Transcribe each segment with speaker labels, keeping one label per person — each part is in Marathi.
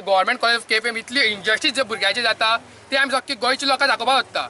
Speaker 1: गव्हर्मेंट कॉलेज केपें इतली इनजस्टीस जे भुरग्याचे जाता ते आमी सगळी गोंयच्या लोकांक दाखोवपाक सोदता।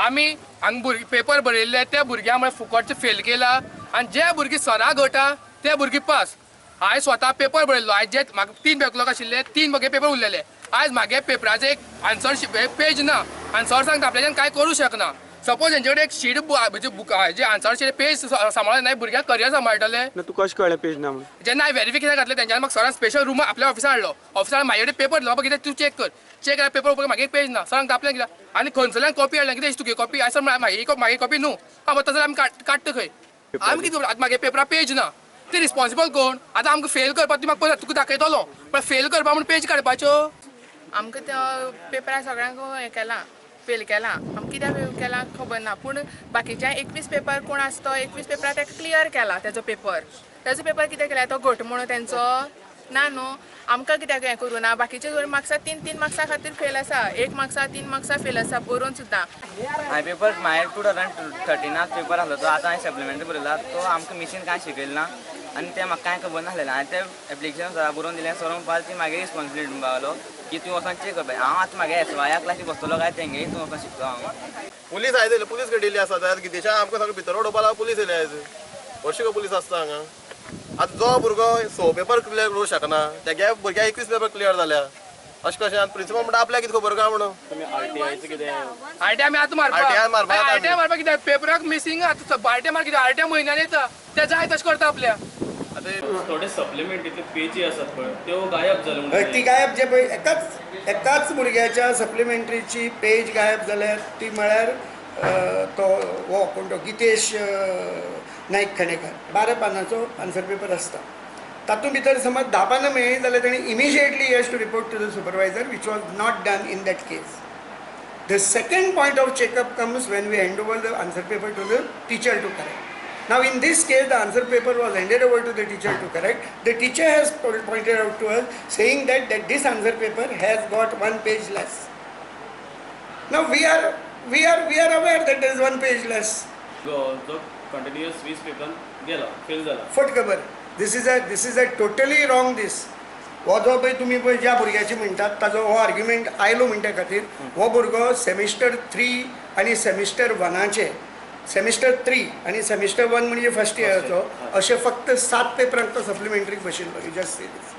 Speaker 1: आमी हांगा पेपर बरयल्ले त्या भुरग्यां मुळे फुकटचे फेल केला आनी जे भुरगीं सरा घटा ते भुरगीं पास। हांवें स्वता पेपर बरयल्लो, आयज जे म्हाका 3 बॅकलॉग आशिल्ले 3 म्हगे पेपर उरलेले। आयज म्हागे पेपराचे एक आन्सरशीट पेज ना आनी सर सांगता आपल्याच्यान कांय करूं शकना। सपोज हेंचे कडेन एक शीट म्हणजे बुक जे आन्सरशीट पेज सांबाळून नाही भुरग्याक करियर सांबाळटले।
Speaker 2: तुका कशें कळ्ळें पेज ना म्हणून?
Speaker 1: जेन्ना हांवें व्हेरिफिकेशन घातलें तेंच्यानी म्हाका सरान स्पेशल रूम आपल्या ऑफिसान हाडलो। ऑफिसान म्हाजे कडेन पेपर दिलो, कितें तूं चेक कर। चेक केल्यार पेपर ओपन म्हागे एक पेज ना। सरांक आपल्याक कितें आनी खंयसरल्यान कॉपी हाडल्या कितें तुगे कॉपी आयसर म्हागे कॉपी न्हू। हां तसो जाल्यार आमी काडटा खंय? आमी कितें आतां म्हागे पेपरा पेज ना ते रिस्पॉन्सिबल कोण? आतां आमकां फेल करपाक ती म्हाका तुका दाखयतलो पण फेल करपा म्हूण पेज काडपाच्यो।
Speaker 3: आमकां त्या पेपरा सगळ्यांक हें केलां, फेल केलां। आमकां कित्याक फेल केलां खबर ना, पूण बाकीच्या 21 पेपर कोण आसा तो 21 पेपरा ताका क्लियर केला तेजो पेपर कितें केला तो घट म्हणून तेंचो ना न्हू। आमकां कित्याक हें करूं ना? बाकीचे मार्क्सां 3 मार्क्सां खातीर फेल आसा, 1 मार्क्सा 3 मार्क्सां फेल आसा बरोवन सुद्दां।
Speaker 4: हांवें पेपर म्हाजे 2013 पेपर आसलो तो आतां हांवें सप्लिमेंटरी बरयला तो आमकां मिशीन कांय शिकयलें ना आनी तें म्हाका कांय खबर नासलेलें। हांवें तें एप्लिकेशन सरा बरोवन दिलें, सर म्हणपाक ती म्हागे रिस्पॉन्सिबिलिटी म्हणपाक लागलो की तूं वचोन चेक करपाक। हांव आतां म्हागे SYA क्लासीक बसतलो काय तेंगे हितून वचोन शिकता हांव।
Speaker 5: पुलीस आयले, पुलीस घडिल्ली आसा आयज कितेंशा आमकां सगळें भितर उडोवपा लागून पुलीस येयले आयज। हरशीं पुलीस आसता हांगा। आतां जो भुरगो 6 पेपर क्लियर करूं शकना तेगे भुरग्याक 21 पेपर क्लियर जाल्या अशें कशें। आतां प्रिंसिपल म्हणटा आपल्याक कितें खबर काय म्हणून
Speaker 1: आरटीआय आमी आतां मारपाक कित्याक पेपराक मिसींग आतां आरटीआय मार कित्याक आरटीआय म्हयन्यान येता ते जाय तशें करता आपल्या।
Speaker 6: थोडे सप्लिमेंटरीचे पेजी आसात पळय त्यो गायब जाले
Speaker 7: म्हणून ती गायब जे पळय एकाच भुरग्याच्या सप्लिमेंटरीची पेज गायब जाल्यार ती म्हळ्यार तो हो कोण तो गितेश नायक खणेकर 12 पानांचो आन्सर पेपर आसता। तातूंत भितर समज 10 पानां मेळ्ळी जाल्यार ताणें immediately has to report to the supervisor which was not done in that case. The second point of checkup comes when we hand over the answer paper to the teacher to correct. Now in this case the answer paper was handed over to the teacher to correct. The teacher has pointed out to us saying that this answer paper has got 1 page less. Now we are aware that there is 1 page less.
Speaker 6: जो कंटिन्युअस 20 पेपर गेला फेल जाला
Speaker 7: फट खबर। This is a totally wrong this. हो जो पळय तुमी पळय ज्या भुरग्याची म्हणटात ताजो हो आर्ग्युमेंट आयलो म्हणटा खातीर हो भुरगो सेमिस्टर 3 आनी सेमिस्टर 1चे सेमिस्टर 3 आनी सेमिस्टर 1 म्हणजे फर्स्ट इयराचो अशे फक्त 7 पेपरांक तो सप्लिमेंटरीक बशिल्लो। You just see this.